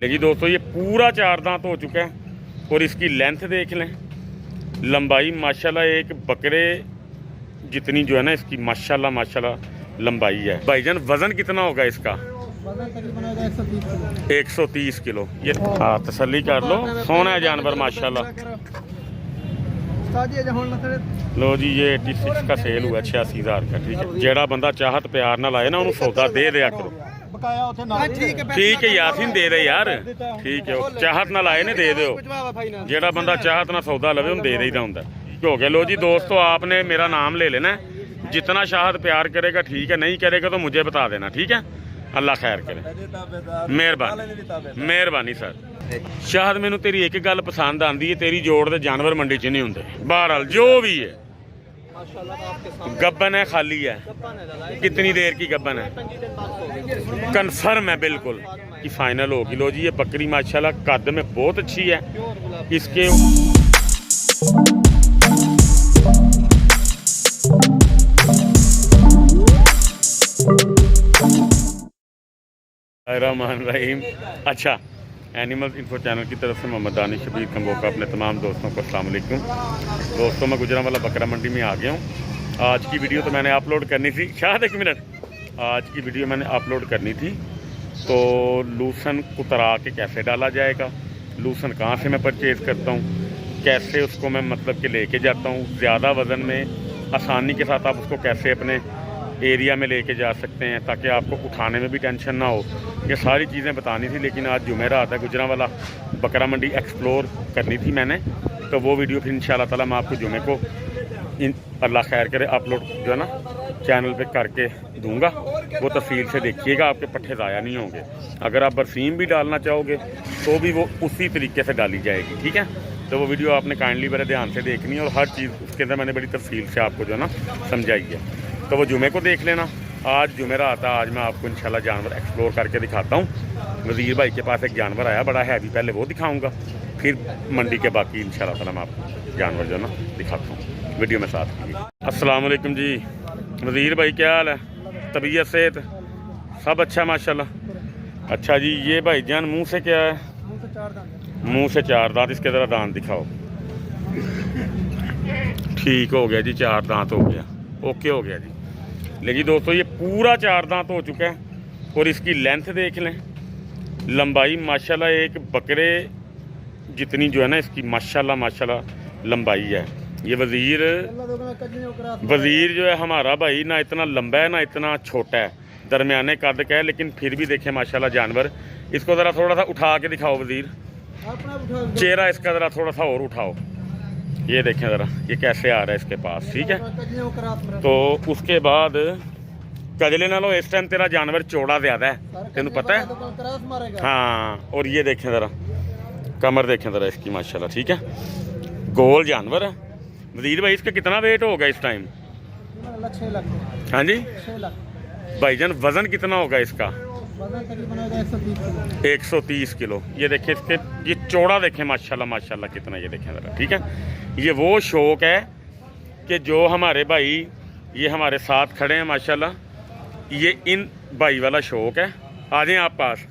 देखिए दोस्तों, ये पूरा 4 दांत हो चुका है और इसकी लेंथ देख लें, लंबाई माशाल्लाह एक बकरे जितनी जो है ना इसकी माशाल्लाह माशाल्लाह लंबाई है। भाईजान वजन कितना होगा इसका? 130 किलो। ये हाँ, तसल्ली कर लो, सोना है जानवर माशाल्लाह। लो जी, ये 86 का सेल हुआ, 86,000 का। ठीक है, जेड़ा बंदा चाहत प्यार ना लाए ना उन्होंने सौदा दे दिया करो। ठीक है यासीन, दे दे यार, ठीक है। चाहत ना लाए ने दे दो, जेड़ा बंदा चाहत ना सौदा लवे उन्हें दे देता होंगे। हो गया। लो जी दोस्तों, आपने मेरा नाम ले लेना है, जितना चाहत प्यार करेगा ठीक है, नहीं करेगा तो मुझे बता देना। ठीक है, अल्लाह खैर करे, मेहरबानी मेहरबानी सर। शाहद मैनू तेरी एक गल पसंद आती है, तेरी जोड़ दे जानवर मंडी च नहीं होंगे। बहरहाल जो भी है, गब्बन है खाली है, कितनी देर की गब्बन है? कन्फर्म है बिल्कुल कि फाइनल होगी। लो जी, ये बकरी माशाल्लाह कद में बहुत अच्छी है। इसके रहमान रहीम। अच्छा, एनिमल इन्फो चैनल की तरफ से मोहम्मद दानिश शबीर कंबोका अपने तमाम दोस्तों को अस्सलाम वालेकुम। दोस्तों, मैं गुजरांवाला बकरा मंडी में आ गया हूँ। आज की वीडियो तो मैंने अपलोड करनी थी, शायद 1 मिनट, आज की वीडियो मैंने अपलोड करनी थी। तो लूसन कुतरा के कैसे डाला जाएगा, लूसन कहाँ से मैं परचेज़ करता हूँ, कैसे उसको मैं मतलब कि लेके जाता हूँ, ज़्यादा वज़न में आसानी के साथ आप उसको कैसे अपने एरिया में लेके जा सकते हैं ताकि आपको उठाने में भी टेंशन ना हो, ये सारी चीज़ें बतानी थी। लेकिन आज जुमेरात है, गुजरांवाला बकरा मंडी एक्सप्लोर करनी थी मैंने, तो वो वीडियो फिर इंशाल्लाह ताला मैं आपको जुमे को अल्लाह खैर करे अपलोड जो है ना चैनल पे करके दूंगा। वो तफसील से देखिएगा, आपके पट्ठे ज़ाया नहीं होंगे। अगर आप बरसीम भी डालना चाहोगे तो भी वो उसी तरीके से डाली जाएगी। ठीक है, तो वो वीडियो आपने काइंडली बड़े ध्यान से देखनी है और हर चीज़ उसके अंदर मैंने बड़ी तफसील से आपको जो है ना समझाई है, तो वो जुमे को देख लेना। आज जुमेरात आता, आज मैं आपको इंशाल्लाह जानवर एक्सप्लोर करके दिखाता हूँ। वज़ीर भाई के पास एक जानवर आया बड़ा हैवी, पहले वो दिखाऊंगा, फिर मंडी के बाकी इंशाल्लाह ताला मैं आपको जानवर जो है ना दिखाता हूँ। वीडियो में साथ कीजिए। अस्सलाम वालेकुम जी, वज़ीर भाई क्या हाल है? तबीयत सेहत सब अच्छा माशाल्लाह। अच्छा जी, ये भाईजान मुँह से क्या है? मुँह से 4 दांत। इसके ज़रा दांत दिखाओ। ठीक हो गया जी, 4 दांत हो गया, ओके हो गया जी। लेकिन दोस्तों, ये पूरा 4 दांत हो चुका है और इसकी लेंथ देख लें, लंबाई माशाल्लाह एक बकरे जितनी जो है ना इसकी माशाल्लाह माशाल्लाह लंबाई है। ये वज़ीर जो है हमारा भाई, ना इतना लंबा है ना इतना छोटा है, दरमियाने कद का है, लेकिन फिर भी देखें माशाल्लाह जानवर। इसको ज़रा थोड़ा सा उठा के दिखाओ वज़ीर, चेहरा इसका ज़रा थोड़ा सा और उठाओ, ये देखें ज़रा ये कैसे आ रहा है इसके पास। ठीक है, तो उसके बाद कजले नालों इस टाइम तेरा जानवर चौड़ा ज़्यादा है, तेनू पता है? हाँ, और ये देखें ज़रा कमर देखें ज़रा इसकी माशाल्लाह। ठीक है, गोल जानवर है। वज़ीर भाई, इसका कितना वेट होगा इस टाइम? 6 लाख। हाँ जी भाईजान, वज़न कितना होगा इसका? 130 किलो। ये देखें इसके, ये चौड़ा देखें माशाल्लाह माशाल्लाह कितना, ये देखें ज़रा। ठीक है, ये वो शौक़ है कि जो हमारे भाई ये हमारे साथ खड़े हैं माशाल्लाह, ये इन भाई वाला शौक़ है। आ जाएं आप पास।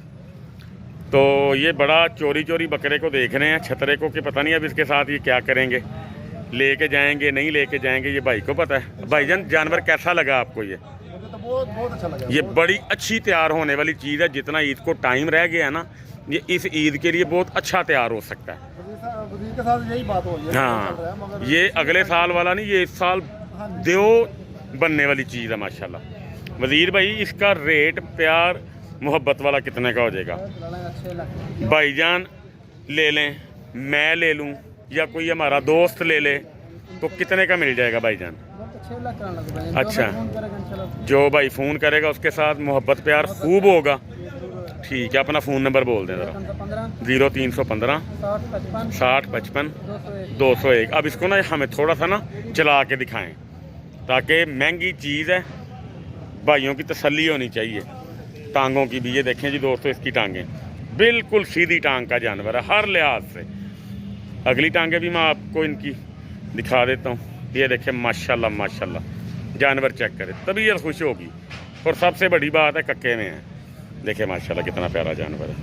तो ये बड़ा चोरी चोरी बकरे को देख रहे हैं, छतरे को, कि पता नहीं अब इसके साथ ये क्या करेंगे, लेके जाएंगे नहीं लेके जाएंगे, ये भाई को पता है। भाईजान, जानवर कैसा लगा आपको? ये तो बहुत अच्छा लगा। ये बड़ी अच्छी तैयार होने वाली चीज़ है। जितना ईद को टाइम रह गया है ना, ये इस ईद के लिए बहुत अच्छा तैयार हो सकता है। वज़ीर के साथ यही बात हो रही है। हाँ, ये अगले साल वाला नहीं, ये इस साल देव बनने वाली चीज़ है माशाल्लाह। वज़ीर भाई, इसका रेट प्यार मोहब्बत वाला कितने का हो जाएगा? 6 लाख। भाईजान ले लें, मैं ले लूँ या कोई हमारा दोस्त ले ले, तो कितने का मिल जाएगा भाईजान? 6 लाख। अच्छा, जो भाई फ़ोन करेगा उसके साथ मोहब्बत प्यार खूब होगा। ठीक है, अपना फ़ोन नंबर बोल दें ज़रा। 0315 60 55 201। अब इसको ना हमें थोड़ा सा ना चला के दिखाएं, ताकि महंगी चीज़ है, भाइयों की तसल्ली होनी चाहिए। टांगों की भी ये देखें जी दोस्तों, इसकी टांगें बिल्कुल सीधी टांग का जानवर है हर लिहाज से। अगली टांगें भी मैं आपको इनकी दिखा देता हूँ। ये देखें माशाल्लाह माशाल्लाह, जानवर चेक करें, तबीयत खुश होगी। और सबसे बड़ी बात है कक्के में है, देखें माशाल्लाह कितना प्यारा जानवर है।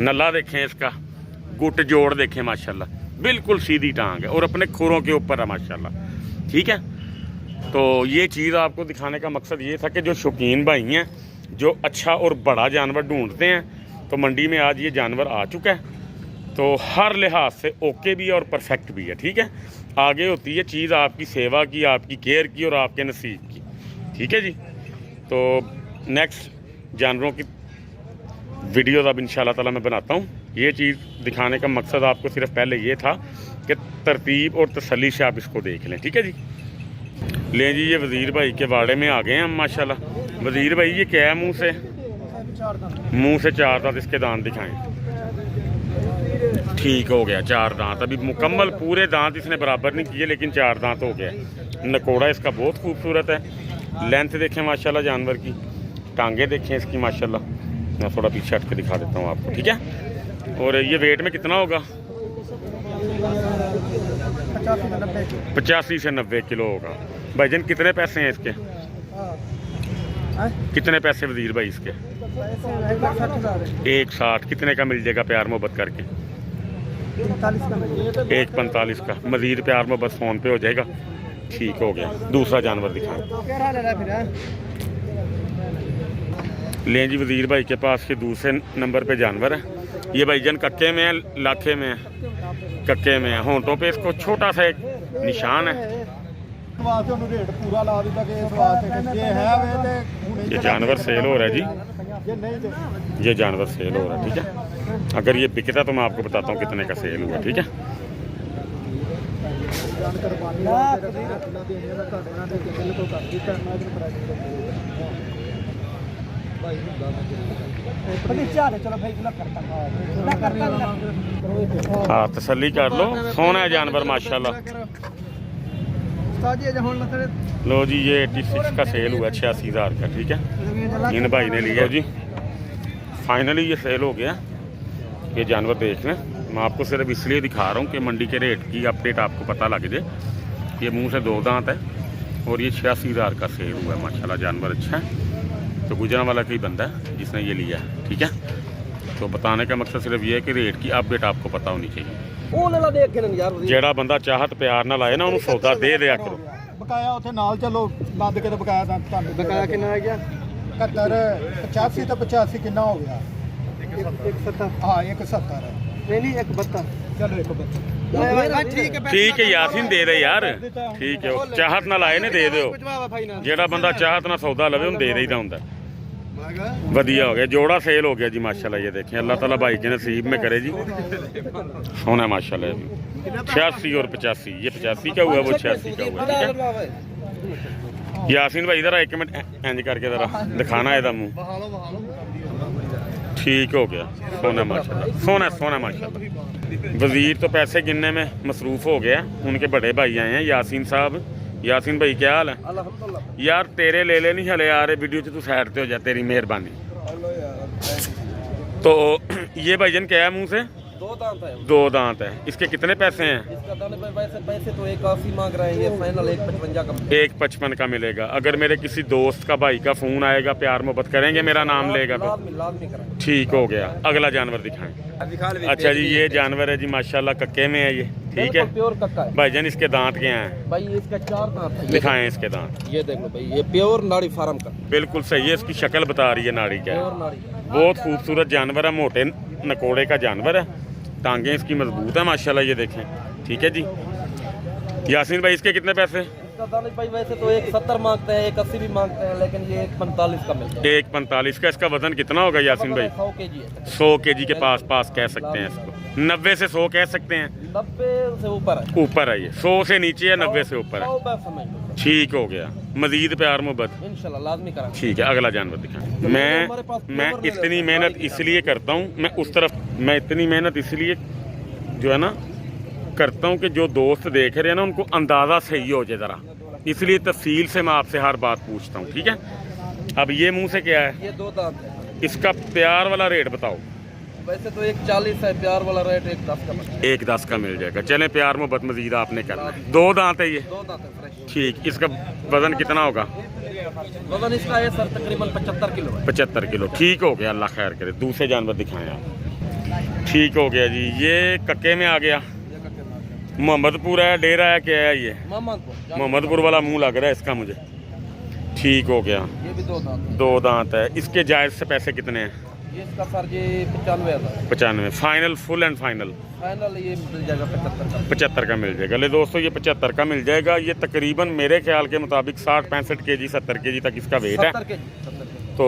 नल्ला देखें इसका, गुट जोड़ देखें माशाल्लाह, बिल्कुल सीधी टांग है और अपने खुरों के ऊपर है माशाल्लाह। ठीक है, तो ये चीज़ आपको दिखाने का मकसद ये था कि जो शौकीन भाई हैं, जो अच्छा और बड़ा जानवर ढूंढते हैं, तो मंडी में आज ये जानवर आ चुका है। तो हर लिहाज से ओके भी है और परफेक्ट भी है। ठीक है, आगे होती है चीज़ आपकी सेवा की, आपकी केयर की और आपके नसीब की। ठीक है जी, तो नेक्स्ट जानवरों की वीडियोज़ अब इंशाल्लाह ताला मैं बनाता हूँ। ये चीज़ दिखाने का मकसद आपको सिर्फ पहले ये था कि तरतीब और तसल्ली से आप इसको देख लें। ठीक है जी, लें जी, ये वज़ीर भाई के वाड़े में आ गए हैं हम माशाल्लाह। वज़ीर भाई ये क्या है, मुँह से चार दांत, इसके दांत दिखाएँ। ठीक हो गया, 4 दांत, अभी मुकम्मल पूरे दांत इसने बराबर नहीं किए, लेकिन 4 दांत हो गया। नकोड़ा इसका बहुत खूबसूरत है। लेंथ देखें माशाल्लाह जानवर की, टांगे देखें इसकी माशाल्लाह। मैं थोड़ा पीछे हट के दिखा देता हूँ आपको। ठीक है, और ये वेट में कितना होगा? 85 से 90 किलो होगा। भाईजान कितने पैसे हैं इसके? कितने पैसे वज़ीर भाई इसके? 160। कितने का मिल जाएगा प्यार मोहब्बत करके? 145 का। मज़ीद प्यार मोहब्बत फ़ोन पे हो जाएगा। ठीक हो गया, दूसरा जानवर दिखाएं। लें जी, वज़ीर भाई के पास के दूसरे नंबर पे जानवर है। ये भाईजान कक्के में है, लाखे में है? कक्के में है। होंठों पे इसको छोटा सा एक निशान है। ये जानवर सेल हो रहा है जी, ये जानवर सेल हो रहा है। ठीक है, अगर ये बिकता तो मैं आपको बताता हूँ कितने का सेल हुआ। ठीक है, हाँ तसल्ली कर लो, सोना है जानवर माशाल्लाह। लो जी, ये 86 का सेल हुआ, 86,000 का। ठीक है, इन भाई ने लिया जी, फाइनली ये सेल हो गया। ये जानवर देख लें, मैं आपको सिर्फ इसलिए दिखा रहा हूँ कि मंडी के रेट की अपडेट आपको पता लग जाए। ये मुंह से 2 दांत है और ये 86,000 का सेल हुआ है माशाल्लाह। जानवर अच्छा है, तो गुजरांवाला का ही बंदा है जिसने ये लिया है। ठीक है, तो बताने का मकसद सिर्फ ये है कि रेट की अपडेट आपको पता होनी चाहिए। जेड़ा बंदा चाहत प्यार ना लाए ना, उन्होंने सौदा दे दिया करो। बकाया उथे नाल चलो लद के, तो बकाया बकाया कितना आ गया? 85 तो 85 कितना हो गया? 170। हाँ 170 है, नहीं 172। चलो 172 ठीक है यासीन, दे दे यार। ठीक है, चाहत ना लाए ने दे दो। जेड़ा बंदा चाहत ना सौदा लवे उन्हें दे देता होंगे। वधिया हो गया, जोड़ा सेल हो गया जी माशाल्लाह। ये देखें, अल्लाह ताला भाई के नसीब में करे जी। सोना माशाल्लाह। 86 और 85, ये 85 का हुआ, वो 86 का हुआ। ठीक है, यासीन भाई इधर 1 मिनट इंज करके ज़रा दिखाना है मुँह। ठीक हो गया, सोना माशाल्लाह, सोना सोना माशाल्लाह। वज़ीर तो पैसे गिनने में मसरूफ़ हो गया, उनके बड़े भाई आए हैं यासीन साहब। यासीन भाई क्या हाल है यार? तेरे ले नहीं हले यार, वीडियो तू साइड पे हो जा, तेरी मेहरबानी। तो ये भाईजान क्या है मुंह से? 2 दांत है। 2 दांत है। इसके कितने पैसे हैं? इसका दाने पे पैसे तो 180 मांग रहे हैं, ये फाइनल 155 का। 155 का मिलेगा। अगर मेरे किसी दोस्त का भाई का फोन आएगा, प्यार मोहब्बत करेंगे, मेरा नाम लेगा तो? लाजमी करें। ठीक हो गया, अगला जानवर दिखाएं। अच्छा जी, ये जानवर है जी माशाल्लाह, कक्के में है ये। ठीक है, प्योर कक्का है भाईजान। इसके दांत क्या हैं भाई? इसका 4 दांत है। दिखाएं इसके दांत। ये देख लो भाई, ये प्योर नाड़ी फार्म का। बिल्कुल सही है, इसकी शक्ल बता रही है नाड़ी क्या है। प्योर नाड़ी, बहुत खूबसूरत जानवर है, मोटे नकोड़े का जानवर है। टांगे इसकी मजबूत है माशाल्लाह, ये देखें। ठीक है जी, यासीन भाई इसके कितने पैसे? इसका दाने भाई वैसे तो 170 मांगते हैं, 180 भी मांगते हैं, लेकिन ये 145 का मिलता है। 145 का। इसका वजन कितना होगा यासीन भाई? 100 kg है। 100 kg के पास कह सकते हैं इसको। 90 से 100 कह सकते हैं? 90 से ऊपर है। ऊपर है ये, 100 से नीचे है, 90 से ऊपर है। 100 समझ लो। ठीक हो गया, मजीद प्यार मोहब्बत इंशाल्लाह लाजमी करेंगे। ठीक है, अगला जानवर दिखाएं। मैं इतनी मेहनत इसलिए करता हूँ, मैं इतनी मेहनत इसलिए जो है ना करता हूँ कि जो दोस्त देख रहे हैं ना, उनको अंदाज़ा सही हो जाए ज़रा, इसलिए तफसील से मैं आपसे हर बात पूछता हूँ। ठीक है, अब ये मुंह से क्या है? ये 2 दांत है। इसका प्यार वाला रेट बताओ। वैसे तो 140 है, प्यार वाला रेट 110 का मिलता है। 110 का मिल जाएगा। चलें, प्यार मोहब्बत मजीद आपने करना है। 2 दांत है ये? 2 दांत है फ्रेश। ठीक, इसका वजन कितना होगा? वजन इसका है सर तकरीबन 75 किलो है। 75 किलो। ठीक हो गया, अल्लाह खैर करे। दूसरे जानवर दिखाएं आप। ठीक हो गया जी। ये कक्के में आ गया, मोहम्मदपुर है, डेरा है, क्या है ये? मोहम्मदपुर वाला मुंह लग रहा है इसका मुझे। ठीक हो गया। ये भी 2 दांत। 2 दांत है। इसके जायज़ से पैसे कितने हैं? ये इसका sir ji 95,000। 95 final, full and final? Final ये मिल जाएगा 75 का। 75 का मिल जाएगा। ले दोस्तों ये 75 का मिल जाएगा। ये तकरीबन मेरे ख्याल के मुताबिक 60-65 केजी 70 केजी तक इसका वेट है। 70 केजी। तो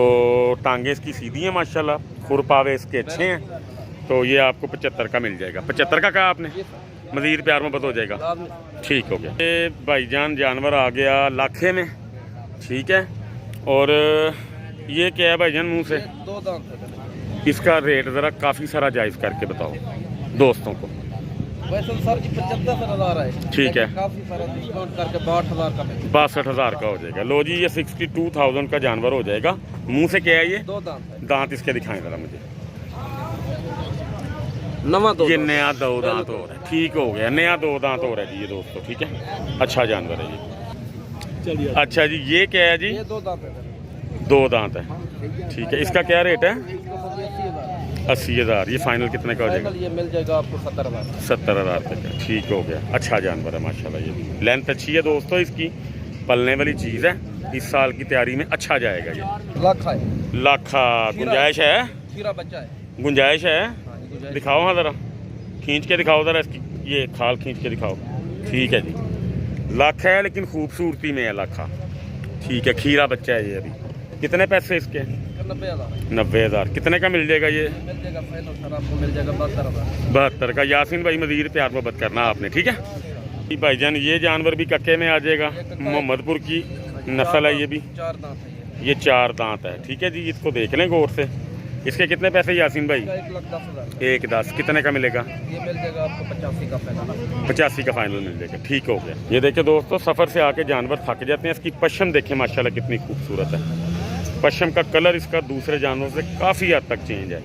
टांगे इसकी सीधी हैं माशाल्लाह, खुरपावे इसके अच्छे हैं। तो ये आपको 75 का मिल जाएगा। 75 का कहा आपने? मज़ीद प्यार मोहब्बत हो जाएगा। ठीक हो गया। ये भाईजान जानवर आ गया लाखे में, ठीक है। और ये क्या है भाईजान मुँह से? 2 दांत। इसका रेट ज़रा काफ़ी सारा जायज़ करके बताओ दोस्तों को। वैसे तो सर जी 75,000 है। ठीक है, काफ़ी सारा डिस्काउंट करके 62,000 का मिल 62,000 का हो जाएगा। लो जी ये 62,000 का जानवर हो जाएगा। मुंह से क्या है ये? 2 दांत। दांत इसके दिखाएं ज़रा मुझे। नवा 2 ये नया 2 दांत हो रहा है। ठीक हो गया, नया 2 दांत हो रहा है जी ये दोस्तों, ठीक है। अच्छा जानवर है ये। अच्छा जी ये क्या है जी? ये 2 दांत है। 2 दांत है, ठीक है। इसका क्या रेट है? 80,000। ये फाइनल कितने का हो जाएगा? ये मिल जाएगा आपको 70,000। 70,000 रुपये का। ठीक हो गया। अच्छा जानवर है माशाल्लाह। ये भी लेंथ अच्छी है दोस्तों इसकी, पलने वाली चीज़ है। इस साल की तैयारी में अच्छा जाएगा ये। लाखा है। लाखा गुंजाइश है? खीरा बच्चा है। गुंजाइश है? दिखाओ हाँ ज़रा, खींच के दिखाओ ज़रा इसकी, ये खाल खींच के दिखाओ। ठीक है जी, लाखा है लेकिन खूबसूरती में है लाखा। ठीक है, खीरा बच्चा है ये। अभी कितने पैसे इसके? 90,000। 90,000। कितने का मिल जाएगा ये? मिल जाएगा फाइनल सर आपको मिल जाएगा 72,000। 72 का। यासीन भाई मज़ीद प्यार मोहब्बत करना आपने, ठीक है भाईजान। ये जानवर भी कक्के में आ जाएगा। मोहम्मदपुर की नस्ल है ये भी। 4 दांत है ये 4 दांत है, ठीक है जी। इसको देख लें गौर से। इसके कितने पैसे यासीन भाई? 1,10,000। 1,10। कितने का मिलेगा? ये मिल जाएगा आपको 85 का फाइनल। 85 का फाइनल मिल जाएगा। ठीक हो गया। ये देखिए दोस्तों, सफ़र से आके जानवर थक जाते हैं। इसकी पश्म देखें माशाल्लाह कितनी खूबसूरत है। पश्म का कलर इसका दूसरे जानवरों से काफ़ी हद तक चेंज है।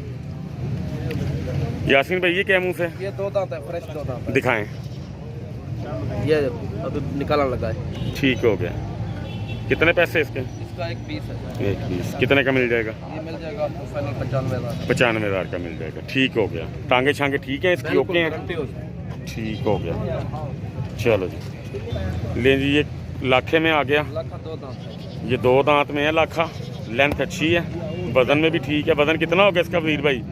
यासीन भाई ये क्या मुँह से? ये 2 दांत है, फ्रेश 2 दांत है। दिखाएं। ये अभी निकालने लगा है। ठीक हो गया। कितने पैसे इसके? इसका 1 पीस है। 1 पीस। कितने का मिल जाएगा? ये मिल जाएगा आपको फाइनल 95,000। 95,000 का मिल जाएगा। ठीक हो गया। टांगे छांगे ठीक है इसकी? ओके हैं, गारंटी हो जाए। ठीक हो गया। चलो जी ले जी। ये लाखे में आ गया। लाखा 2 दांत है। ये 2 दांत में है लाखा। लेंथ अच्छी है, वजन में भी ठीक है। वजन कितना हो गया इसका वीर भाई?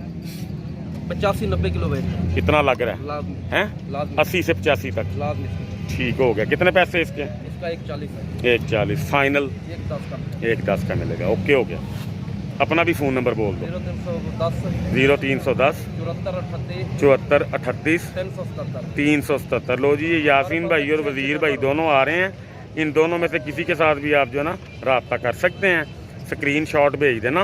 85-90 किलो वेट। कितना लग रहा है? लाजमी। हैं? लाजमी। 80 से 85 तक। लाजमी। ठीक हो गया। कितने पैसे इसके? इसका 1,40 है। 1,40 फाइनल। 1,10 का। 1,10 का मिलेगा। ओके हो गया। अपना भी फ़ोन नंबर बोल दो। 0310 0310 74 38 74 38 377। 377। लो जी ये यासीन भाई और वज़ीर भाई दोनों आ रहे हैं। इन दोनों में से किसी के साथ भी आप जो है ना रब्ता कर सकते हैं। स्क्रीनशॉट भेज देना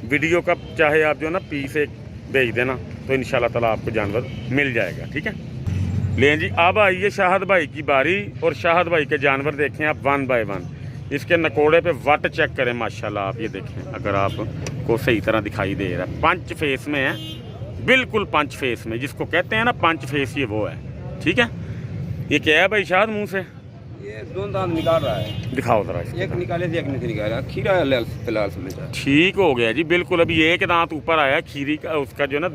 वीडियो का, चाहे आप जो है ना पीस एक भेज देना, तो इंशाल्लाह ताला आपको जानवर मिल जाएगा, ठीक है। लें जी अब आइए शाहद भाई की बारी। और शाहद भाई के जानवर देखें आप 1 बाय 1। इसके नकोड़े पे वट चेक करें माशाल्लाह। आप ये देखें, अगर आपको सही तरह दिखाई दे रहा है, पंच फेस में है, बिल्कुल पंच फेस में, जिसको कहते हैं ना पंच फेस, ये वो है, ठीक है। ये क्या है भाई शाहद मुँह से? ये 2 दांत निकाल रहा है। दिखाओ ज़रा। एक निकाले थे, एक नहीं निकाला। खीरा फिलहाल समझ रहा है। ठीक हो गया जी, बिल्कुल। अभी एक दांत ऊपर आया खीरी का, उसका जो ना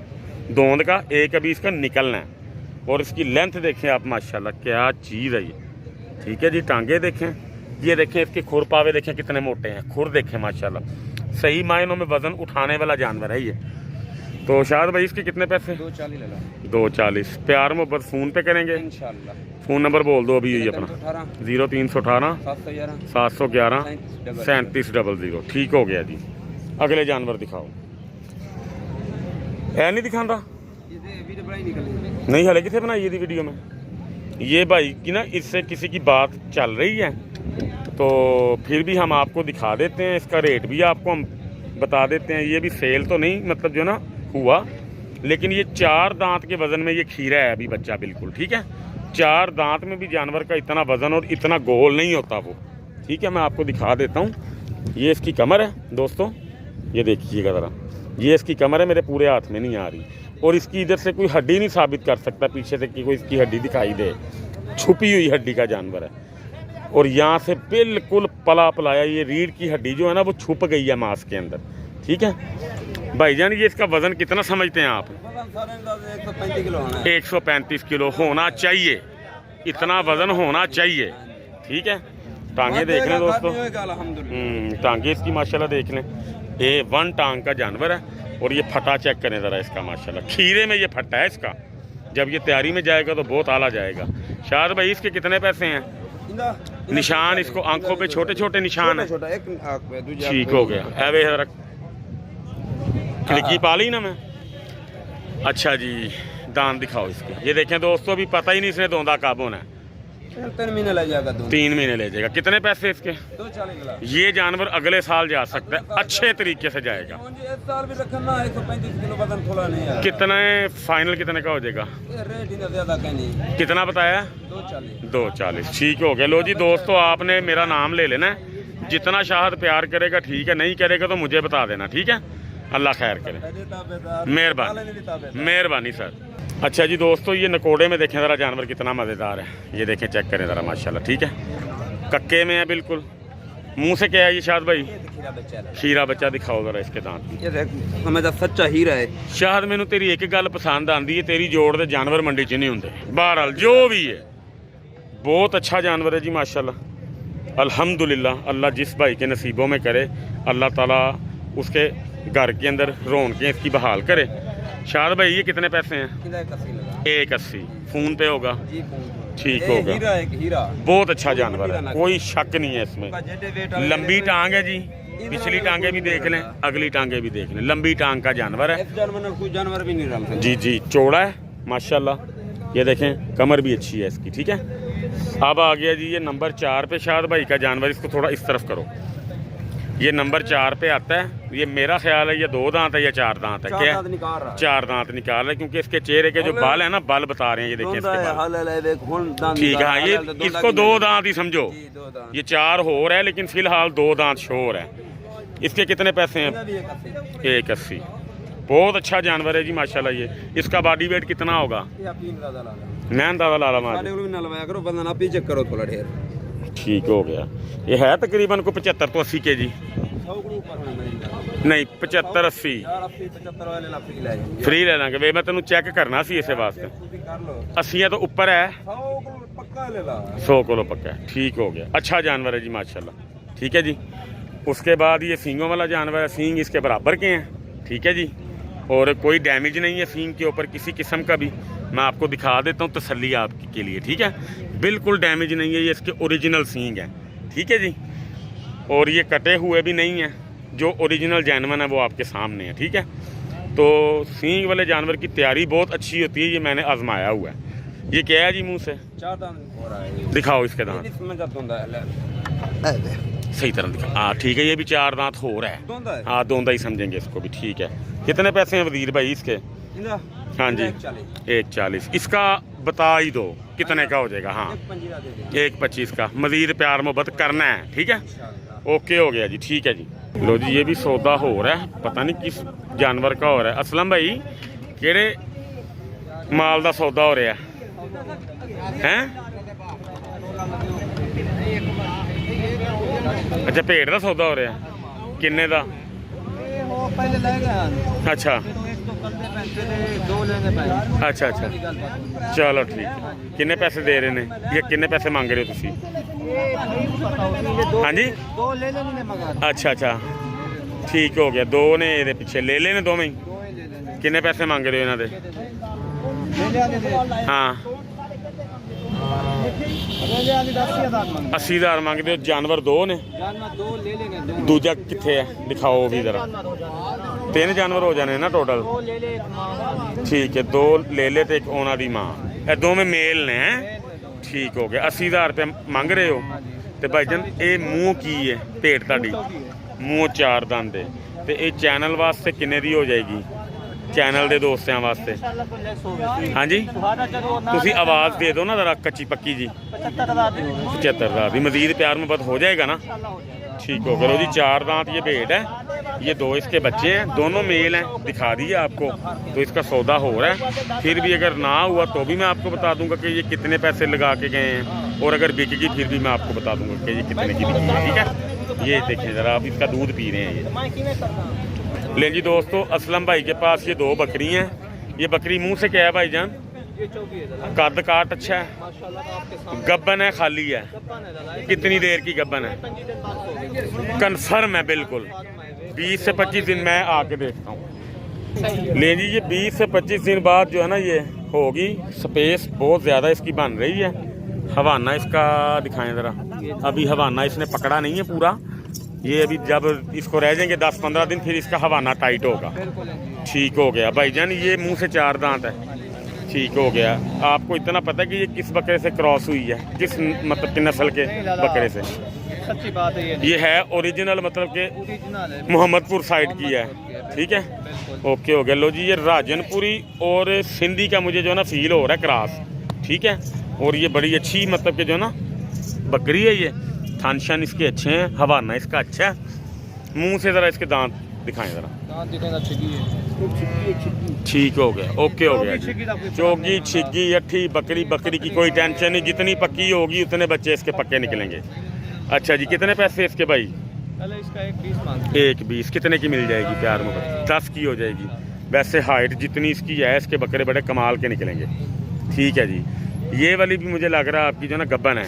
दोंद का, एक अभी इसका निकलना है। और इसकी लेंथ देखें आप माशाल्लाह, क्या चीज़ है ये, ठीक है जी। टांगे देखें, ये देखें इसके खुर पावे देखें कितने मोटे हैं। खुर देखें माशाल्लाह, सही मायनों में वज़न उठाने वाला जानवर है ये। तो शायद भाई इसके कितने पैसे? 2,40 ले लो। 2,40। प्यार मोहब्बत फ़ोन पे करेंगे इंशाल्लाह। फ़ोन नंबर बोल दो अभी, यही अपना 0318 0318 711 711 3700। ठीक हो गया जी। अगले जानवर दिखाओ। है नहीं दिखा रहा? नहीं हले कितने बनाई ये वीडियो में? ये भाई की ना इससे किसी की बात चल रही है, तो फिर भी हम आपको दिखा देते हैं। इसका रेट भी आपको हम बता देते हैं। ये भी सेल तो नहीं मतलब जो ना हुआ, लेकिन ये 4 दांत के वज़न में ये खीरा है अभी बच्चा, बिल्कुल ठीक है। 4 दांत में भी जानवर का इतना वज़न और इतना गोल नहीं होता वो, ठीक है। मैं आपको दिखा देता हूँ। ये इसकी कमर है दोस्तों, ये देखिएगा ज़रा। ये इसकी कमर है, मेरे पूरे हाथ में नहीं आ रही। और इसकी इधर से कोई हड्डी नहीं साबित कर सकता पीछे से कि कोई इसकी हड्डी दिखाई दे, छुपी हुई हड्डी का जानवर है। और यहाँ से बिल्कुल पला पलाया, ये रीढ़ की हड्डी जो है ना वो छुप गई है मांस के अंदर, ठीक है। भाईजान ये इसका वजन कितना समझते हैं आप? 135 किलो होना है। 135 किलो होना चाहिए, इतना वजन होना चाहिए। ठीक है, टांगे देख लें दोस्तों, टांगे इसकी माशाल्लाह देख लें। ये 1 टांग का जानवर है और ये फटा चेक करें ज़रा इसका माशाल्लाह, खीरे में ये फटा है इसका। जब ये तैयारी में जाएगा तो बहुत आला जाएगा। शायद भाई इसके कितने पैसे हैं? निशान इसको आंखों पे छोटे छोटे निशान है। ठीक हो गया। एवे खिड़की पाली ना मैं। अच्छा जी, दांत दिखाओ इसके। ये देखें दोस्तों, अभी पता ही नहीं इसने दोंदा कब होना है। 3 महीने ले जाएगा। 3 महीने ले जाएगा। कितने पैसे इसके? 240 ये जानवर अगले साल जा सकता है, अच्छे तरीके से जाएगा। इस साल भी रखना 135 किलो वजन थोड़ा नहीं है। कितने फाइनल कितने का हो जाएगा? रेट इतना ज्यादा नहीं। कितना बताया? 240। ठीक हो गया। लो जी दोस्तों, आपने मेरा नाम ले लेना है। जितना शाहद प्यार करेगा ठीक है, नहीं करेगा तो मुझे बता देना। ठीक है, अल्लाह खैर करे। मेहरबानी सर। अच्छा जी दोस्तों, ये नकोड़े में देखें ज़रा जानवर कितना मज़ेदार है। ये देखें, चेक करें ज़रा माशाल्लाह। ठीक है, कक्के में है बिल्कुल। मुंह से क्या है ये शाहद भाई? हीरा बच्चा। दिखाओ ज़रा इसके दांत। ये देख, हमें तो सच्चा हीरा है। शाहद मैनू तेरी एक गल पसंद आती है, तेरी जोड़ दे जानवर मंडी च नहीं होंगे। बहरहाल जो भी है, बहुत अच्छा जानवर है जी माशाल्लाह। अल्हम्दुलिल्लाह, अल्लाह जिस भाई के नसीबों में करे, अल्लाह ताला उसके घर के अंदर रौनकें इसकी बहाल करे। शायद भाई ये कितने पैसे हैं? 180। फ़ोन पे होगा? ठीक होगा। हीरा बहुत अच्छा जानवर है, कोई शक नहीं है इसमें। लंबी टांग है जी, पिछली टांगे भी देख लें, अगली टांगे भी देख लें। लंबी टांग का जानवर है। जानवर भी नहीं रहा जी जी, चौड़ा है माशाल्लाह। ये देखें, कमर भी अच्छी है इसकी। ठीक है, अब आ गया जी ये नंबर 4 पे शायद भाई का जानवर। इसको थोड़ा इस तरफ करो। ये नंबर 4 पे आता है। ये मेरा ख्याल है ये 2 दांत है या 4 दांत है। क्या? 4 दांत निकाल रहा है, क्योंकि इसके चेहरे के जो बाल है ना, बाल बता रहे हैं। ये देखिए इसके बाल। ठीक है, ये इसको 2 दांत ही समझो। ये 4 हो रहा है, लेकिन फिलहाल 2 दांत शोर है। इसके कितने पैसे हैं? 180। बहुत अच्छा जानवर है जी माशाल्लाह। ये इसका बॉडी वेट कितना होगा? मैं अंदाजा ला रहा। पीछे करो थोड़ा ढेर। ठीक हो गया। ये है तकरीबन को 75 तो 80 kg। नहीं, 75-80 फ्री ले लेंगे वे। मैं तेन चेक करना सी इसे वास्ते। 80 तो ऊपर है, 100 किलो पक्का है। ठीक हो गया। अच्छा जानवर है जी माशाल्लाह। ठीक है जी। उसके बाद ये सींगों वाला जानवर है। सींग इसके बराबर के हैं। ठीक है जी, और कोई डैमेज नहीं है सींग के ऊपर किसी किस्म का भी। मैं आपको दिखा देता हूँ तसल्ली आपके लिए। ठीक है, बिल्कुल डैमेज नहीं है। ये इसके ओरिजिनल सींग हैं। ठीक है जी, और ये कटे हुए भी नहीं हैं। जो ओरिजिनल जानवर है वो आपके सामने है। ठीक है, तो सींग वाले जानवर की तैयारी बहुत अच्छी होती है। ये मैंने आजमाया हुआ है। ये क्या है जी? मुंह से 4 दांत हो रहा है। दिखाओ इसके दांत सही तरह दिखा। हाँ ठीक है, ये भी 4 दांत हो रहा है। हाँ, दोंदा ही समझेंगे इसको भी। ठीक है, कितने पैसे हैं वजीर भाई इसके? हाँ जी, 140। इसका बता ही दो कितने का हो जाएगा। हाँ, 125 का। मजीद प्यार मोहब्बत करना है। ठीक है, ओके हो गया जी। ठीक है जी। लो जी, ये भी सौदा हो रहा है। पता नहीं किस जानवर का हो रहा है। असलम भाई, केड़े माल का सौदा हो रहा है? अच्छा, भेड़ का सौदा हो रहा है। किन्ने का? अच्छा अच्छा अच्छा, चलो ठीक है। किन्ने पैसे दे रहे हैं या किन्ने पैसे मांग रहे हो तुसी? हाँ जी, अच्छा अच्छा, ठीक हो गया। 2 ने ये पिछे ले लेने, 2 में ही। किन्ने पैसे मांग रहे हो इन्हों के? हाँ, 80,000 मांगते हो। जानवर 2 ने, दूजा कितने है? दिखाओ भी जरा। 3 जानवर हो जाने ना टोटल। ठीक है, 2 ले ले तो 1 ओना दी मां। ये 2 में मेल ने हैं। ठीक हो गया। 80,000 रुपये मांग रहे हो। तो भाईजान ये मूँह की है भेड़ ताड़ी? मूँह 4 दंद है। तो ये चैनल वास्ते किन्ने दी हो जाएगी? चैनल के दोस्तों वास्ते। हाँ जी, तुसी आवाज़ दे दो ना जरा कच्ची पक्की जी। 75,000 की। मजीद प्यार मोहब्बत हो जाएगा ना? ठीक हो गया जी। 4 दांत ये भेड़ है। ये 2 इसके बच्चे हैं, दोनों मेल हैं। दिखा दिए आपको। तो इसका सौदा हो रहा है। फिर भी अगर ना हुआ तो भी मैं आपको बता दूंगा कि ये कितने पैसे लगा के गए हैं। और अगर बिक गई फिर भी मैं आपको बता दूंगा कि ये कितने की बिकी है। ठीक है, ये देखिए ज़रा, आप इसका दूध पी रहे हैं। ये ले जी दोस्तों, असलम भाई के पास ये 2 बकरी हैं। ये बकरी मुंह से क्या है भाईजान? ये 24 है दादा, कद काट अच्छा है, माशाल्लाह आपके सामने गब्बन है खाली है? गप्पन है दादा, कितनी देर की गब्बन है? 25 दिन बाद होगी। कन्फर्म है बिल्कुल? 20 से 25 दिन मैं आके देखता हूँ। ले जी, ये 20 से 25 दिन बाद जो है ना ये होगी। स्पेस बहुत ज़्यादा इसकी बन रही है। हवाना इसका दिखाएं ज़रा। अभी हवाना इसने पकड़ा नहीं है पूरा। ये अभी जब इसको रह जाएंगे 10-15 दिन, फिर इसका हवाना टाइट होगा। ठीक हो गया भाईजान। ये मुंह से 4 दांत है। ठीक हो गया। आपको इतना पता है कि ये किस बकरे से क्रॉस हुई है, किस मतलब कि नस्ल के बकरे से? सच्ची बात है ये है ओरिजिनल, मतलब के ओरिजिनल है, मोहम्मदपुर साइड की है। ठीक है, ओके हो गया। लो जी, ये राजनपुरी और सिंधी का मुझे जो ना फील हो रहा है क्रॉस। ठीक है, और ये बड़ी अच्छी मतलब कि जो ना बकरी है। ये थानशन इसके अच्छे हैं, हवाना इसका अच्छा है। मुंह से ज़रा इसके दांत दिखाएं ज़रा। ठीक हो गया, ओके हो गया। चोगी छिग्गी अट्ठी बकरी, बकरी की कोई टेंशन नहीं। जितनी पक्की होगी उतने बच्चे इसके पक्के निकलेंगे। अच्छा जी, कितने पैसे इसके भाई? इसका 1.20 मांगते 1.20 कितने की मिल जाएगी? प्यार मोहब्बत 10 की हो जाएगी। वैसे हाइट जितनी इसकी है, इसके बकरे बड़े कमाल के निकलेंगे। ठीक है जी। ये वाली भी मुझे लग रहा है आपकी जो ना गब्बन है,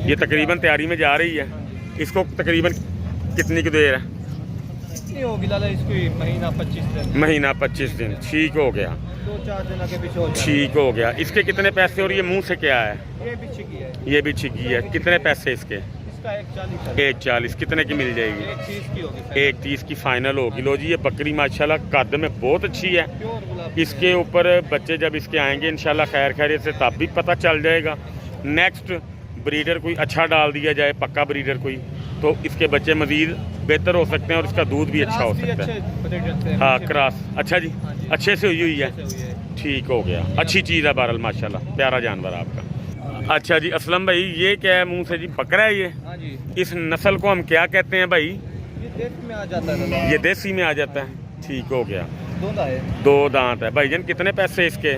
ये तकरीबन तैयारी में जा रही है। इसको तकरीबन कितनी की देर है? हैं। होगी लाला इसको महीना 25 दिन। महीना 25 दिन। ठीक हो गया, 2-4 दिन आगे पीछे हो जाए। ठीक हो गया। इसके कितने पैसे? और ये मुंह से क्या है? ये भी छिकी है, ये भी छिग्गी है। कितने पैसे इसके? इसका 1.40 है। 1.40 कितने की मिल जाएगी? 1.30 की होगी। 1.30 की फाइनल होगी। लो जी, ये बकरी माशाल्लाह कद में बहुत अच्छी है। प्योर गुलाब। इसके ऊपर बच्चे जब इसके आएंगे इंशाल्लाह खैर खैरियत से, तब भी पता चल जाएगा। नेक्स्ट ब्रीडर कोई अच्छा डाल दिया जाए, पक्का ब्रीडर कोई, तो इसके बच्चे मज़ीद बेहतर हो सकते हैं और इसका दूध भी अच्छा हो सकता है। हाँ, क्रॉस अच्छा जी, अच्छे से हुई है। ठीक हो गया, अच्छी चीज़ है बहरहाल माशाल्लाह, प्यारा जानवर है आपका। अच्छा जी, असलम भाई ये क्या है मुंह से जी? बकरा है ये? हाँ जी, इस नस्ल को हम क्या कहते हैं भाई? ये देसी में आ जाता है। ये देसी में आ जाता है। ठीक हो गया। 2 दांत है। 2 दांत है भाईजान। कितने पैसे इसके?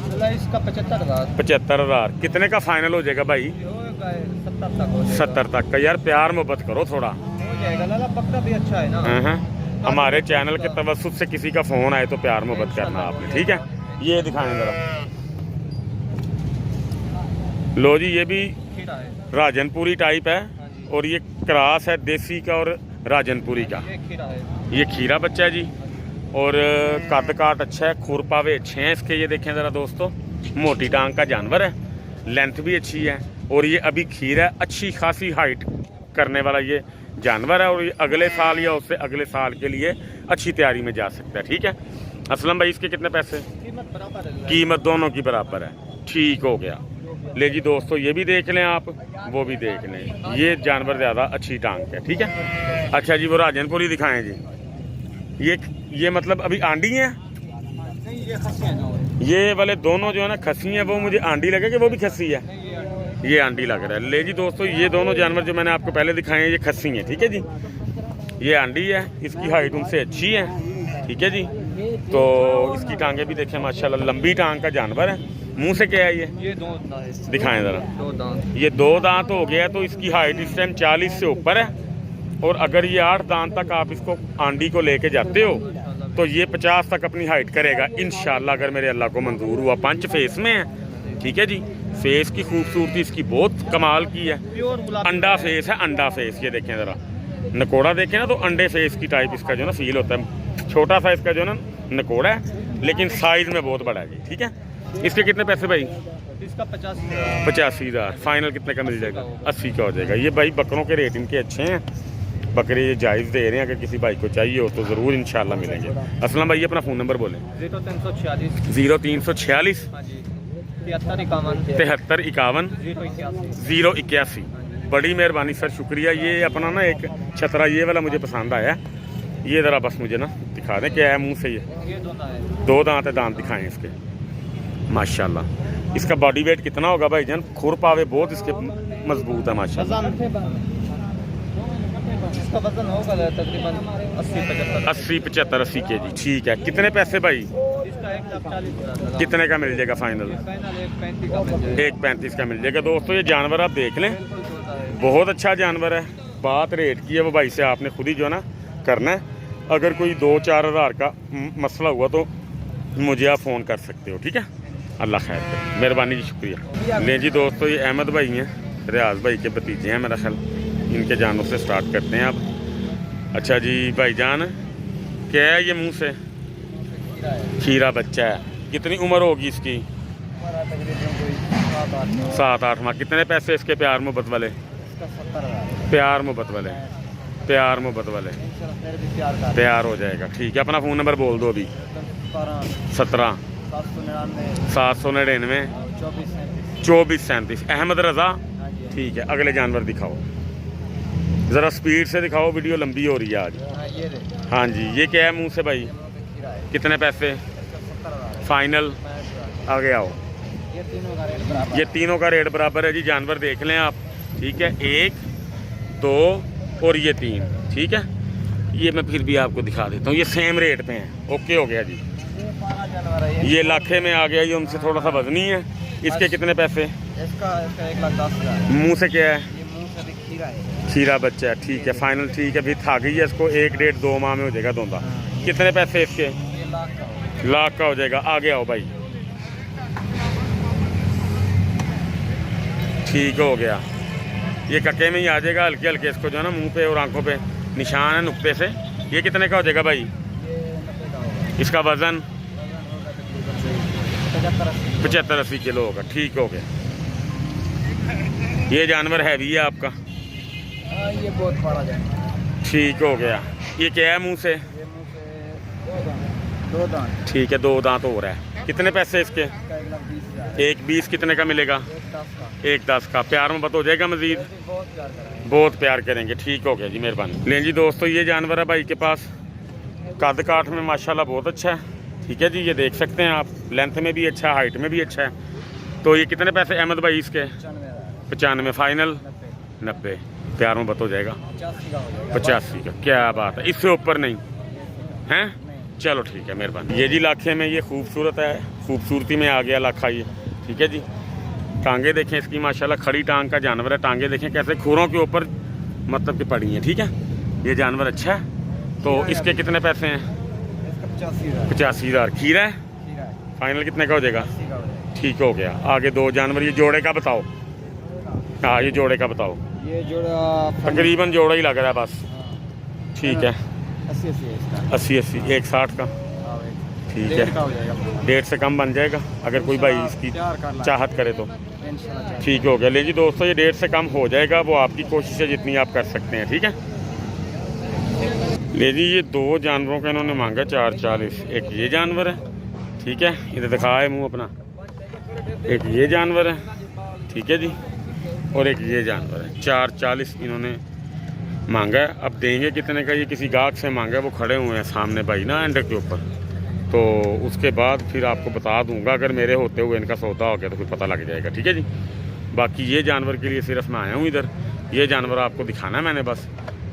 इसका 75,000। 75,000 कितने का फाइनल हो जाएगा भाई? 70 तक हो जाएगा। 70 तक का। यार प्यार मोहब्बत करो थोड़ा। हो जाएगा लाला, बकरा भी अच्छा है ना। हाँ, हमारे चैनल के तवस्सुत से किसी का फ़ोन आए तो प्यार मोहब्बत करना आपने। ठीक है, ये दिखाएं ज़रा। लो जी, ये भी खीरा है। राजनपुरी टाइप है और ये क्रॉस है देसी का और राजनपुरी का। ये खीरा है। ये खीरा बच्चा है जी, और कद काट अच्छा है, खुरपावे अच्छे हैं इसके। ये देखें ज़रा दोस्तों, मोटी टांग का जानवर है, लेंथ भी अच्छी है, और ये अभी खीरा है, अच्छी खासी हाइट करने वाला ये जानवर है, और ये अगले साल या उससे अगले साल के लिए अच्छी तैयारी में जा सकता है। ठीक है असलम भाई, इसके कितने पैसे? कीमत बराबर है। कीमत दोनों की बराबर है। ठीक हो गया। ले जी दोस्तों, ये भी देख लें आप, वो भी देख लें। ये जानवर ज़्यादा अच्छी टांग है। ठीक है। अच्छा जी, वो राजनपुरी दिखाएं जी। ये मतलब अभी आंडी हैं? नहीं, ये खस्सी है जो। ये वाले दोनों जो है ना खस्सी हैं, वो मुझे आंडी लगे कि वो भी खस्सी है? नहीं, ये आंटी। ये आंडी लग रहा है। ले जी दोस्तों, ये दोनों जानवर जो मैंने आपको पहले दिखाए हैं, ये खस्सी हैं। ठीक है जी, ये आंडी है, इसकी हाइट उनसे अच्छी है। ठीक है जी, तो इसकी टांगें भी देखें माशाल्लाह, लंबी टांग का जानवर है। मुंह से क्या है ये 2 दांत है। दिखाएं ज़रा। 2 दांत। ये 2 दांत हो गया, तो इसकी हाइट इस टाइम 40 से ऊपर है, और अगर ये 8 दांत तक आप इसको आंडी को लेके जाते हो तो ये 50 तक अपनी हाइट करेगा इंशाल्लाह, अगर मेरे अल्लाह को मंजूर हुआ। 5 फेस में है। ठीक है जी, फेस की खूबसूरती इसकी बहुत कमाल की है। प्योर गुलाब। अंडा फेस है, अंडा फेस। ये देखें ज़रा, नकोड़ा देखें ना, तो अंडे फेस की टाइप इसका जो ना फील होता है। छोटा सा इसका जो ना नकोड़ा है, लेकिन साइज़ में बहुत बड़ा है जी। ठीक है, इसके कितने पैसे भाई? इसका 85,000। 85,000 फाइनल कितने का मिल जाएगा? 80 का हो जाएगा। ये भाई बकरों के रेट इनके अच्छे हैं, बकरे ये जायज़ दे रहे हैं। अगर किसी भाई को चाहिए हो तो ज़रूर इंशाल्लाह मिलेंगे। असलम भाई, अपना फ़ोन नंबर बोलें। 0346। 0346 हाँ जी, 7351 7351 081। बड़ी मेहरबानी सर, शुक्रिया। ये अपना ना एक छतरा ये वाला मुझे पसंद आया। ये ज़रा बस मुझे ना दिखा दें क्या है मुंह से। ये 2 दांत है। 2 दांत है, दांत दिखाएं इसके माशाल्लाह। इसका बॉडी वेट कितना होगा भाईजान? खुर पावे बहुत इसके मजबूत है माशाल्लाह। इसका वजन होगा तकरीबन 80-75 80 kg। ठीक है, कितने पैसे भाई? इसका 1,40,000। कितने का मिल जाएगा फाइनल? फाइनल 1,35 का मिल जाएगा। 1,35 का मिल जाएगा। दोस्तों, ये जानवर आप देख लें, बहुत अच्छा जानवर है। बात रेट की है वो भाई से आपने खुद ही जो है ना करना है। अगर कोई 2-4 हज़ार का मसला हुआ तो मुझे आप फ़ोन कर सकते हो, ठीक है। अल्लाह खैर करे, मेहरबानी जी, शुक्रिया। ले जी दोस्तों, ये अहमद भाई हैं, रियाज भाई के भतीजे हैं मेरा ख्याल। इनके जानों से स्टार्ट करते हैं आप। अच्छा जी भाईजान, क्या है ये मुंह से? खीरा बच्चा है। कितनी उम्र होगी इसकी? 7-8 माह। कितने पैसे इसके प्यार मोहब्बत वाले? प्यार मोहब्बत वाले, प्यार मोहब्बत वाले, प्यार हो जाएगा, ठीक है। अपना फ़ोन नंबर बोल दो अभी। 17 799 24 37। अहमद रज़ा, ठीक है। अगले जानवर दिखाओ ज़रा, स्पीड से दिखाओ, वीडियो लंबी हो रही है आज। हाँ जी, ये क्या है मुंह से भाई? कितने पैसे फाइनल? आगे आओ। ये तीनों का रेट बराबर है जी। जानवर देख लें आप, ठीक है। 1 2 और ये 3, ठीक है। ये मैं फिर भी आपको दिखा देता हूँ, ये सेम रेट पे हैं। ओके हो गया जी। ये लाखे में आ गया, ये उनसे थोड़ा सा वजनी है। इसके कितने पैसे? इसका 1,10,000। मुंह से क्या है? ये मुंह से खीरा है। खीरा बच्चा है, ठीक है। फाइनल, ठीक है। फिर था गई है, इसको 1-1.5-2 माह में हो जाएगा दोंदा। कितने पैसे इसके? ये लाख का हो जाएगा। आगे आओ भाई, ठीक हो गया। ये कक्के में ही आ जाएगा, हल्के हल्के इसको जो है ना मुंह पे और आंखों पे निशान है नुक्ते से। ये कितने का हो जाएगा भाई? इसका वज़न 75-80 किलो होगा, ठीक हो गया। ये जानवर हैवी है आपका? ये बहुत बड़ा जानवर, ठीक हो गया। ये क्या है मुंह से? ये मुंह से 2 दांत, ठीक है, 2 दांत हो रहा है। कितने पैसे इसके? 1,20,000। 1,20 कितने का मिलेगा? 1,10 का। प्यार में हो जाएगा मजीद? बहुत प्यार करेंगे। बहुत प्यार करेंगे, ठीक हो गया जी, मेहरबानी। लें जी दोस्तों, ये जानवर है भाई के पास, कद काठ में माशाल्लाह बहुत अच्छा है, ठीक है जी। ये देख सकते हैं आप, लेंथ में भी अच्छा है, हाइट में भी अच्छा है। तो ये कितने पैसे अहमद भाई इसके? 95 फाइनल? 90। प्यार में हो जाएगा? 85 का। क्या बात है, इससे ऊपर नहीं हैं? चलो ठीक है, मेहरबानी। ये जी लाखे में, ये खूबसूरत है, खूबसूरती में आ गया लाखा ये, ठीक है जी। टांगे देखें इसकी, माशाल्लाह खड़ी टांग का जानवर है। टांगे देखें कैसे फारों के ऊपर मतलब कि पड़ी हैं, ठीक है। ये जानवर अच्छा है। तो इसके कितने पैसे हैं? 85,000। खीरा है? फाइनल कितने का हो जाएगा? ठीक हो गया। आगे 2 जानवर, ये जोड़े का बताओ। हाँ, ये जोड़े का बताओ। ये जोड़ा तकरीबन जोड़ा ही लग रहा है बस, ठीक है। 80 80 160 का, ठीक है। 1.5 से कम बन जाएगा अगर कोई भाई इसकी चाहत करे तो, ठीक हो गया। ले जी दोस्तों, ये 1.5 से कम हो जाएगा, वो आपकी कोशिश है जितनी आप कर सकते हैं, ठीक है। ले जी, ये 2 जानवरों का इन्होंने मांगा 440। एक ये जानवर है, ठीक है, इधर दिखा है मुँह अपना। एक ये जानवर है, ठीक है जी, और एक ये जानवर है। 440 इन्होंने मांगा है। अब देंगे कितने का, ये किसी गाहक से मांगा है, वो खड़े हुए हैं सामने भाई ना एंड के ऊपर। तो उसके बाद फिर आपको बता दूंगा, अगर मेरे होते हुए इनका सौदा हो गया तो फिर पता लग जाएगा, ठीक है जी। बाकी ये जानवर के लिए सिर्फ मैं आया हूँ इधर, ये जानवर आपको दिखाना है मैंने बस।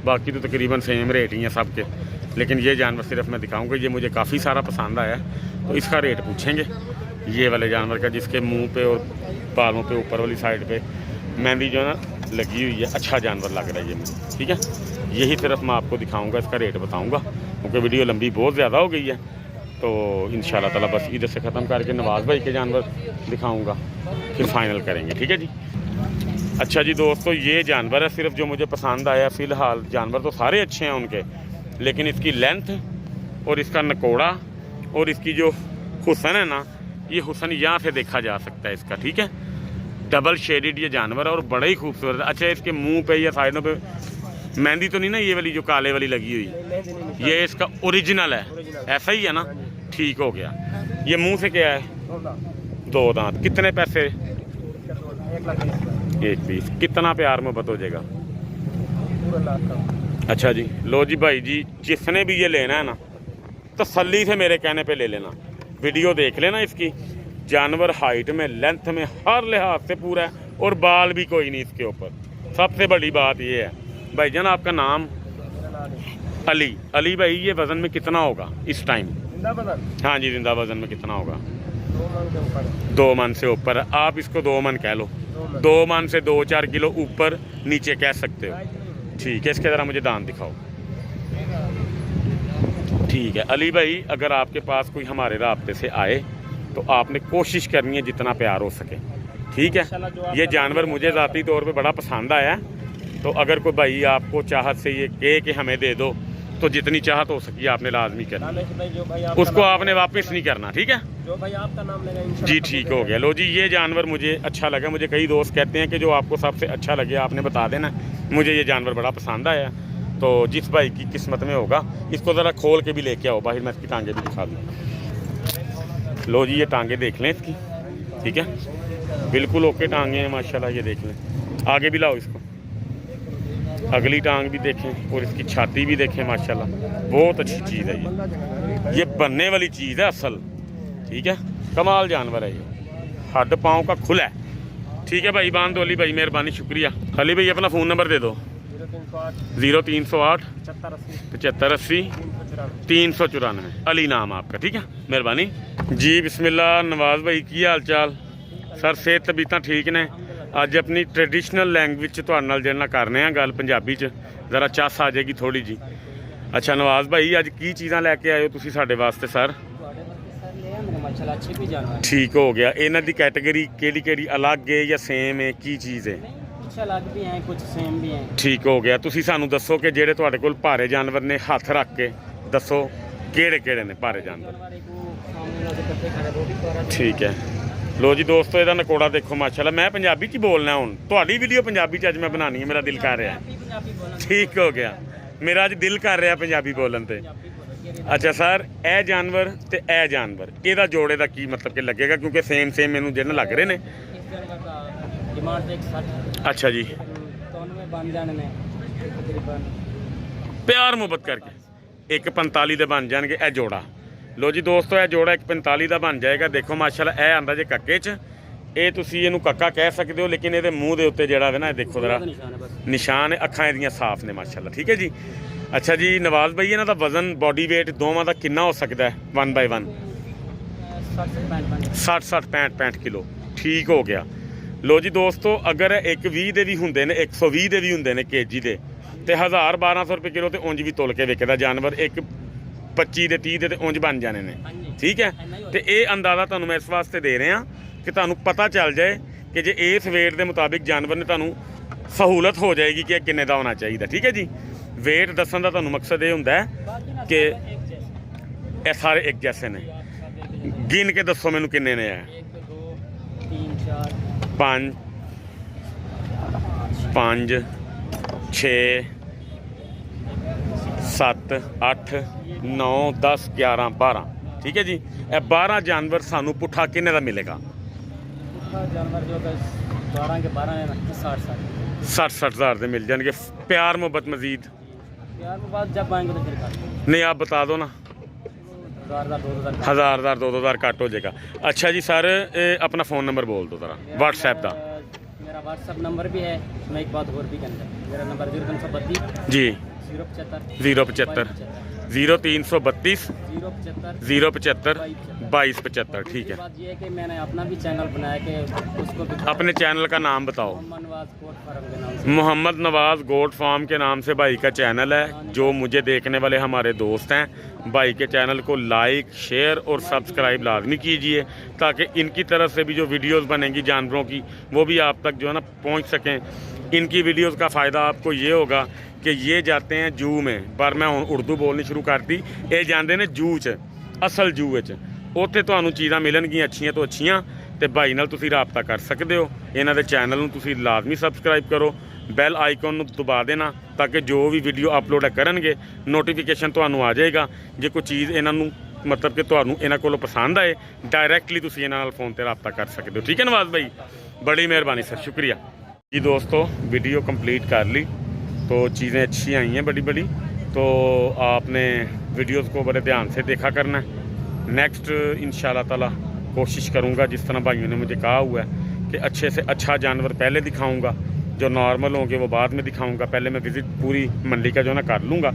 बाकी तो तकरीबन सेम रेट ही हैं सब के, लेकिन ये जानवर सिर्फ मैं दिखाऊंगा। ये मुझे काफ़ी सारा पसंद आया, तो इसका रेट पूछेंगे। ये वाले जानवर का जिसके मुंह पे और बालों पे ऊपर वाली साइड पे मेहंदी जो है ना लगी हुई है, अच्छा जानवर लग रहा है ये, ठीक है। यही सिर्फ मैं आपको दिखाऊँगा, इसका रेट बताऊँगा, क्योंकि वीडियो लंबी बहुत ज़्यादा हो गई है। तो इंशाल्लाह ताला बस इधर से ख़त्म करके नवाज़ भाई के जानवर दिखाऊंगा, फिर फाइनल करेंगे, ठीक है जी। अच्छा जी दोस्तों, ये जानवर है सिर्फ जो मुझे पसंद आया फ़िलहाल। जानवर तो सारे अच्छे हैं उनके, लेकिन इसकी लेंथ और इसका नकोड़ा और इसकी जो हुसन है ना, ये हुसन यहाँ से देखा जा सकता है इसका, ठीक है। डबल शेडेड ये जानवर है और बड़ा ही खूबसूरत है। अच्छा, इसके मुँह पे या साइडों पे मेहंदी तो नहीं ना, ये वाली जो काले वाली लगी हुई, ये इसका ओरिजिनल है, ऐसा ही है ना, ठीक हो गया। ये मुंह से क्या है? 2 दांत। कितने पैसे? 1,20। कितना प्यार मोहब्बत हो जाएगा? अच्छा जी, लो जी भाई जी, जिसने भी ये लेना है ना, तसल्ली से मेरे कहने पे ले लेना। वीडियो देख लेना इसकी, जानवर हाइट में, लेंथ में, हर लिहाज से पूरा है, और बाल भी कोई नहीं इसके ऊपर। सबसे बड़ी बात ये है भाईजान, आपका नाम? अली। अली भाई, ये वज़न में कितना होगा इस टाइम? हाँ जी, जिंदा वज़न में कितना होगा? 2 मन से ऊपर। आप इसको 2 मन कह लो, 2 मन से 2-4 किलो ऊपर नीचे कह सकते हो, ठीक है। इसके ज़रा मुझे दांत दिखाओ। ठीक है अली भाई, अगर आपके पास कोई हमारे राब्ते से आए तो आपने कोशिश करनी है जितना प्यार हो सके, ठीक है। ये जानवर मुझे ज़ाती तौर पे बड़ा पसंद आया, तो अगर कोई भाई आपको चाहत से ये कहे कि हमें दे दो, तो जितनी चाहत हो सकी आपने लाजमी करना, उसको आपने वापस नहीं करना, ठीक है। जो भाई आपका नाम लेगा जी ठीक हो गया। लो जी, ये जानवर मुझे अच्छा लगा। मुझे कई दोस्त कहते हैं कि जो आपको सबसे अच्छा लगे आपने बता देना। मुझे ये जानवर बड़ा पसंद आया, तो जिस भाई की किस्मत में होगा, इसको ज़रा खोल के भी लेके आओ बाहर, मैं इसकी टांगे भी दिखा दूँ। लो जी, ये टांगे देख लें इसकी, ठीक है, बिल्कुल ओके टांगे हैं माशाल्लाह। ये देख लें, आगे भी लाओ इसको, अगली टांग भी देखें और इसकी छाती भी देखें माशाल्लाह, बहुत अच्छी चीज़ है। ये बनने वाली चीज़ है असल, ठीक है, कमाल जानवर है ये, हड्ड पाँव का खुला है, ठीक है भाई। बांध दो अली भाई, मेहरबानी, शुक्रिया। अली भाई अपना फ़ोन नंबर दे दो। 0308 75 80 394, अली नाम आपका, ठीक है, मेहरबानी जी। बिस्मिल्लाह। नवाज भाई की हाल चाल सर? सेहत तबीयत ठीक ने? ਅੱਜ अपनी ट्रेडिशनल लैंग्वेज च तुहाडे नाल जिहड़ा करने आ गल पंजाबी च, ज़रा चस आ जाएगी थोड़ी जी। अच्छा नवाज भाई, अज की चीज़ां लैके आए हो तुसीं साडे वास्ते सर? ठीक हो गया। इन्हां दी कैटेगरी केड़ी केड़ी अलग है या सेम है, की चीज़ है? कुछ अलग भी हैं, कुछ सेम भी हैं। ठीक हो गया। तुसीं सानूं दसो कि जिहड़े तुहाडे कोल भारे जानवर ने, हत्थ रख के दसो किहड़े किहड़े ने भारे जानवर? ठीक है। लो जी दोस्तों, ਇਹਦਾ ਨਕੋੜਾ देखो माशाल्लाह। मैं पंजाबी च बोलना हूँ, ਤੁਹਾਡੀ वीडियो पंजाबी च अज मैं बनानी है, मेरा दिल कर रहा है। ठीक हो गया, मेरा अज दिल कर रहा पंजाबी बोलन ते। अच्छा सर, ਇਹ जानवर ते ਇਹ जानवर, ਇਹਦਾ जोड़े ਦਾ की मतलब कि लगेगा? क्योंकि सेम सेम मैनू जिहड़े लग रहे ने। अच्छा जी, प्यार मुहब्बत करके 145 ਦੇ बन जाएंगे ਇਹ जोड़ा। लो जी दोस्तों, यह जोड़ा 145 का बन जाएगा। देखो माशाल्लाह, यह आंदा जे कक्के च, ये तुसी इहनूं कक्का कह सकते हो, लेकिन ये मूँह के उत्ते जिहड़ा है ना, देखो जरा निशान है, अखां इहदियां साफ ने माशाल्लाह, ठीक है जी। अच्छा जी नवाज भाई, इन्हां दा वजन बॉडी वेट दोवां दा कितना हो सकता है 1 बाय 1? 60 65 किलो, ठीक हो गया। लो जी दोस्तों, अगर 120 ਦੇ ਵੀ ਹੁੰਦੇ ਨੇ, 120 ਦੇ ਵੀ ਹੁੰਦੇ ਨੇ kg ਦੇ, ਤੇ 1000-1200 रुपए किलो ਤੇ ਉਂਝ ਵੀ ਤੁਲ ਕੇ ਵਿਕਦਾ जानवर। एक 25 ਦੇ 30 ਦੇ ਤੇ ਉਂਝ ਬਣ ਜਾਣੇ ਨੇ, ਠੀਕ ਹੈ। ਤੇ ਇਹ ਅੰਦਾਜ਼ਾ ਤੁਹਾਨੂੰ ਮੈਂ ਇਸ ਵਾਸਤੇ ਦੇ ਰਿਹਾ ਕਿ ਤੁਹਾਨੂੰ ਪਤਾ ਚੱਲ ਜਾਏ ਕਿ ਜੇ ਇਸ ਵੇਟ ਦੇ ਮੁਤਾਬਿਕ ਜਾਨਵਰ ਨੇ, ਤੁਹਾਨੂੰ ਸਹੂਲਤ ਹੋ ਜਾਏਗੀ ਕਿ ਇਹ ਕਿੰਨੇ ਦਾ ਹੋਣਾ ਚਾਹੀਦਾ, ਠੀਕ ਹੈ ਜੀ। ਵੇਟ ਦੱਸਣ ਦਾ ਤੁਹਾਨੂੰ ਮਕਸਦ ਇਹ ਹੁੰਦਾ ਹੈ ਕਿ ਇਹ ਸਾਰੇ ਇੱਕ ਜੈਸੇ ਨੇ। ਗਿਣ ਕੇ ਦੱਸੋ ਮੈਨੂੰ ਕਿੰਨੇ ਨੇ? 1 2 3 4 5 6 7 8 9 10 11 12, ठीक है जी। ਇਹ 12 जानवर सानू पुट्ठा किन्ने का मिलेगा? जानवर जो 12 के 12 है 60 हज़ार के मिल जाएंगे। प्यार मोहब्बत मजीद? प्यार मोहब्बत जब आएंगे तो फिर काट। नहीं आप बता दो ना। 1000 2000 कट हो जाएगा। अच्छा जी सर, अपना फ़ोन नंबर बोल दो ज़रा, व्हाट्सएप का। मेरा व्हाट्सएप नंबर भी है। मैं एक बात और भी करना, मेरा नंबर 0332 जी 075 0332 075 22 75, ठीक है। बात ये है कि मैंने अपना भी चैनल बनाया कि उसको भी अपने चैनल का नाम बताओ। Mohammad Nawaz goat farm Mohammad Nawaz goat farm के नाम से। के नाम से भाई का चैनल है। जो मुझे देखने वाले हमारे दोस्त हैं, भाई के चैनल को लाइक शेयर और सब्सक्राइब लाजमी कीजिए, ताकि इनकी तरफ से भी जो वीडियोस बनेंगी जानवरों की, वो भी आप तक जो है ना पहुंच सकें। इनकी वीडियोस का फ़ायदा आपको ये होगा कि ये जाते हैं जू में, पर मैं हुण उर्दू बोलनी शुरू करती, ये जाते हैं जू च, असल जू च, उत्थे तुहानूं चीज़ां मिलणगीਆਂ अच्छियां तो अच्छियां, ते भाई नाल तुसीं राबता कर सकते हो। इन्हां दे चैनल नूं तुसीं लाजमी सबसक्राइब करो, बैल आइकन नूं दबा देना, ताकि जो भी वीडियो अपलोड करनगे नोटिफिकेशन तुहानूं आ जाएगा। जे कोई चीज़ इन्हां नूं मतलब कि तुहानूं इन्हां कोलों पसंद आए, डायरैक्टली तुसीं इन्हां नाल फ़ोन ते राबता कर सकते हो, ठीक है नवाज भाई, बड़ी मेहरबानी सर, शुक्रिया जी। दोस्तों वीडियो कंप्लीट कर ली, तो चीज़ें अच्छी आई हैं बड़ी बड़ी, तो आपने वीडियोस को बड़े ध्यान से देखा करना है। नेक्स्ट इंशाल्लाह ताला कोशिश करूँगा, जिस तरह भाइयों ने मुझे कहा हुआ है कि अच्छे से अच्छा जानवर पहले दिखाऊँगा, जो नॉर्मल होंगे वो बाद में दिखाऊँगा। पहले मैं विज़िट पूरी मंडी का जो ना कर लूँगा,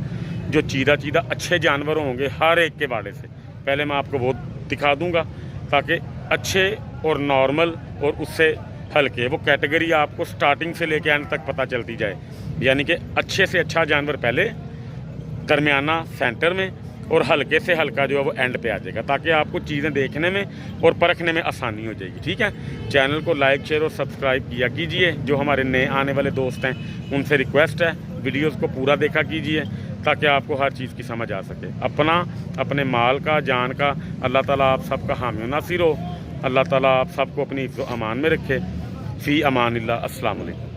जो चीदा अच्छे जानवर होंगे हर एक के बाड़े से पहले मैं आपको वो दिखा दूँगा, ताकि अच्छे और नॉर्मल और उससे हल्के वो कैटेगरी आपको स्टार्टिंग से लेके एंड तक पता चलती जाए। यानी कि अच्छे से अच्छा जानवर पहले, दरमियाना सेंटर में और हल्के से हल्का जो है वो एंड पे आ जाएगा, ताकि आपको चीज़ें देखने में और परखने में आसानी हो जाएगी। ठीक है, चैनल को लाइक शेयर और सब्सक्राइब किया कीजिए। जो हमारे नए आने वाले दोस्त हैं उनसे रिक्वेस्ट है वीडियोस को पूरा देखा कीजिए, ताकि आपको हर चीज़ की समझ आ सके। अपने माल का, जान का अल्लाह ताला आप सबका हामी नासिर हो। अल्लाह ताला आप सबको अपनी इज़्ज़ो अमान में रखे। फ़ी अमानिल्लाह। अस्सलाम वालेकुम।